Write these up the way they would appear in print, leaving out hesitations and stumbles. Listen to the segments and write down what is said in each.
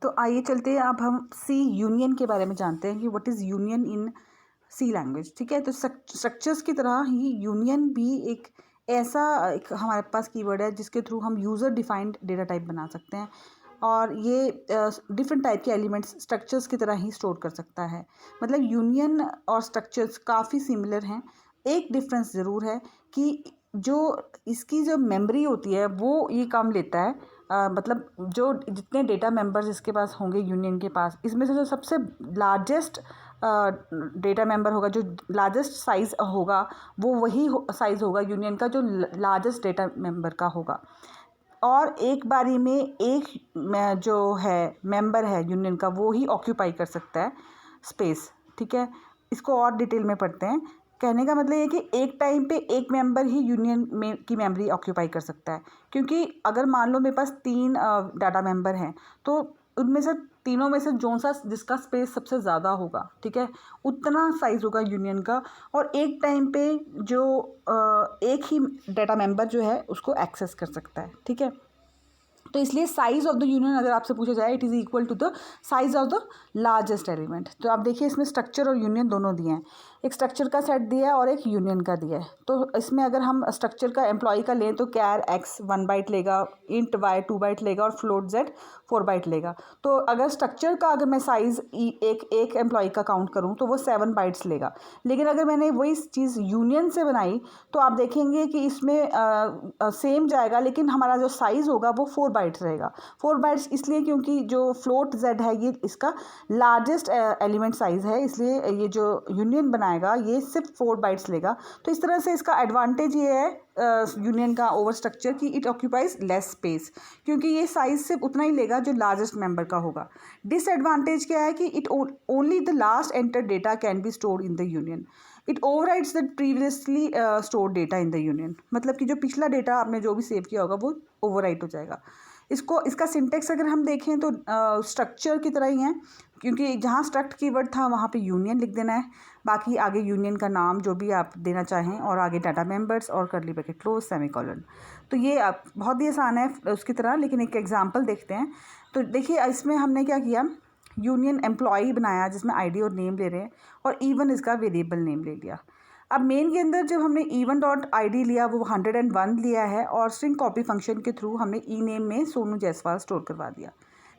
तो आइए चलते हैं, अब हम सी यूनियन के बारे में जानते हैं कि what is union in C language. ठीक है, तो स्ट्रक्चर्स की तरह ही यूनियन भी एक एक हमारे पास कीवर्ड है जिसके थ्रू हम यूज़र डिफाइंड डेटा टाइप बना सकते हैं, और ये डिफरेंट टाइप के एलिमेंट्स स्ट्रक्चर्स की तरह ही स्टोर कर सकता है। मतलब यूनियन और स्ट्रक्चर्स काफ़ी सिमिलर हैं। एक डिफरेंस ज़रूर है कि जो इसकी जो मेमोरी होती है वो ये कम लेता है। मतलब जो जितने डेटा मेंबर्स इसके पास होंगे यूनियन के पास, इसमें से जो सबसे लार्जेस्ट डेटा मेंबर होगा, जो लार्जेस्ट साइज़ होगा, वो वही साइज़ होगा यूनियन का जो लार्जेस्ट डेटा मेंबर का होगा। और एक बारी में जो है मेंबर है यूनियन का, वो ही ऑक्यूपाई कर सकता है स्पेस। ठीक है, इसको और डिटेल में पढ़ते हैं। कहने का मतलब ये कि एक टाइम पे एक मेंबर ही यूनियन में की मेमोरी ऑक्यूपाई कर सकता है, क्योंकि अगर मान लो मेरे पास 3 डाटा मेंबर हैं, तो उनमें से तीनों में से जो सा जिसका स्पेस सबसे ज़्यादा होगा, ठीक है, उतना साइज़ होगा यूनियन का। और एक टाइम पे जो एक ही डाटा मेंबर जो है उसको एक्सेस कर सकता है। ठीक है, तो इसलिए साइज़ ऑफ द यूनियन अगर आपसे पूछा जाए, it is equal to the size of the largest element. तो आप देखिए इसमें स्ट्रक्चर और यूनियन दोनों दिए हैं, एक स्ट्रक्चर का सेट दिया है और एक यूनियन का दिया है। तो इसमें अगर हम स्ट्रक्चर का एम्प्लॉय का लें तो कैर एक्स 1 बाइट लेगा, इंट वाई 2 बाइट लेगा और फ्लोट जेड 4 बाइट लेगा। तो अगर स्ट्रक्चर का अगर मैं साइज़ एक एम्प्लॉय का काउंट करूँ तो वो 7 बाइट्स लेगा। लेकिन अगर मैंने वही चीज़ यूनियन से बनाई तो आप देखेंगे कि इसमें सेम जाएगा, लेकिन हमारा जो साइज़ होगा वो 4 बाइट्स रहेगा। 4 बाइट्स इसलिए क्योंकि जो फ्लोट जेड है ये इसका लार्जेस्ट एलिमेंट साइज़ है, इसलिए ये जो यूनियन बनाएगा ये सिर्फ 4 बाइट्स लेगा। तो इस तरह से इसका एडवांटेज ये है यूनियन का ओवर स्ट्रक्चर की इट ऑक्यूपाइज लेस स्पेस, क्योंकि ये साइज़ सिर्फ उतना ही लेगा जो लार्जेस्ट मेंबर का होगा। डिसएडवांटेज क्या है कि it only the last enter data can be stored in the union. It overrides the previously stored data in the union. मतलब कि जो पिछला डेटा आपने जो भी सेव किया होगा वो ओवरराइट हो जाएगा। इसका सिंटेक्स अगर हम देखें तो स्ट्रक्चर की तरह ही है, क्योंकि जहाँ स्ट्रक्ट कीवर्ड था वहाँ पे यूनियन लिख देना है, बाकी आगे यूनियन का नाम जो भी आप देना चाहें, और आगे डाटा मेंबर्स और करली ब्रैकेट क्लोज सेमीकोलन। तो ये आप बहुत ही आसान है उसकी तरह, लेकिन एक एग्जांपल देखते हैं। तो देखिए इसमें हमने क्या किया, यूनियन एम्प्लॉई बनाया जिसमें आईडी और नेम ले रहे हैं, और इवन इसका वेरिएबल नेम ले लिया। अब मेन के अंदर जब हमने इवन डॉट ID लिया वो 101 लिया है, और स्ट्रिंग कॉपी फंक्शन के थ्रू हमने ई नेम में सोनू जायसवाल स्टोर करवा दिया।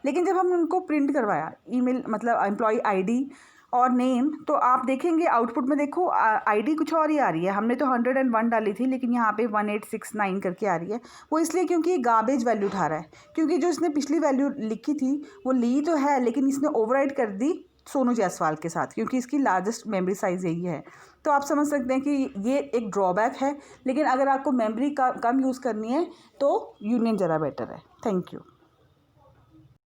लेकिन जब हम उनको प्रिंट करवाया ईमेल मतलब एम्प्लॉय ID और नेम, तो आप देखेंगे आउटपुट में देखो ID कुछ और ही आ रही है। हमने तो 101 डाली थी, लेकिन यहाँ पे 1869 करके आ रही है। वो इसलिए क्योंकि ये गार्बेज वैल्यू उठा रहा है, क्योंकि जो इसने पिछली वैल्यू लिखी थी वो ली तो है, लेकिन इसने ओवरराइड कर दी सोनू जायसवाल के साथ, क्योंकि इसकी लार्जेस्ट मेमोरी साइज़ यही है। तो आप समझ सकते हैं कि ये एक ड्रॉबैक है, लेकिन अगर आपको मेमोरी कम यूज़ करनी है तो यूनियन ज़रा बेटर है। Thank you.